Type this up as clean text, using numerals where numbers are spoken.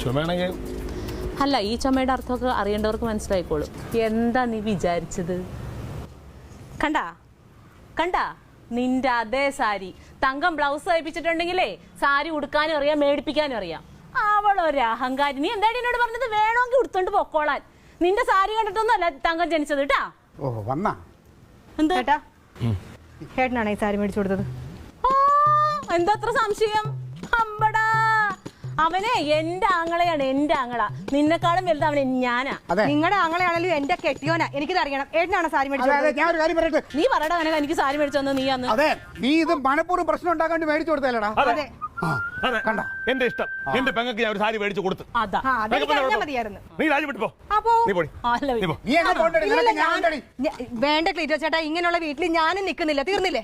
ചുമയാണെങ്കിൽ അല്ല, ഈ ചുമയുടെ അർത്ഥമൊക്കെ അറിയേണ്ടവർക്ക് മനസ്സിലായിക്കോളും. എന്താ നീ വിചാരിച്ചത്? കണ്ടാ നിന്റെ അതേ സാരി തങ്കം ബ്ലൗസ് തയ്പ്പിച്ചിട്ടുണ്ടെങ്കിലേ സാരി ഉടുക്കാനും അറിയാം, മേടിപ്പിക്കാനും അറിയാം. അവളൊരു അഹങ്കാരി. നീ എന്തായാലും എന്നോട് പറഞ്ഞത് വേണമെങ്കിൽ ഉടുത്തോണ്ട് പൊക്കോളാൻ. നിന്റെ സാരി കണ്ടിട്ടൊന്നും അല്ല തങ്കം ജനിച്ചത് കേട്ടാ. എന്താ ചേട്ടനാണ് ഈ സാരി മേടിച്ചു കൊടുത്തത്? എന്താ അത്ര സംശയം? അമ്പടാ, അവനെ എന്റെ ആങ്ങളെയാണ്, എന്റെ ആങ്ങള. നിന്നെക്കാളും വലുത് അവനെ ഞാനാ. നിങ്ങളുടെ ആങ്ങളെയാണല്ലോ എന്റെ കെട്ടിയോനാ. എനിക്കിത് അറിയണം. ഏട്ടനാണ് സാരി മേടിച്ചത്? നീ പറയടാ അവനെ, എനിക്ക് സാരി മേടിച്ചു തന്നു നീ അന്ന്. അതെ, നീ ഇത് മനഃപൂർവ്വം പ്രശ്നം ഉണ്ടാക്കാണ്ട് മേടിച്ചു കൊടുത്തല്ലേടാ? അതെ, എന്റെ ഇഷ്ടം. എന്റെ പെങ്ങൾക്ക് ഞാൻ ഒരു സാരി മേടിച്ചു കൊടുത്തു. മതിയായിരുന്നു. നീ രാജി വിട്ടു പോ. വേണ്ട ക്ലീറ്റോ ചേട്ടാ, ഇങ്ങനെയുള്ള വീട്ടിൽ ഞാനും നിൽക്കുന്നില്ല. തീർന്നില്ലേ?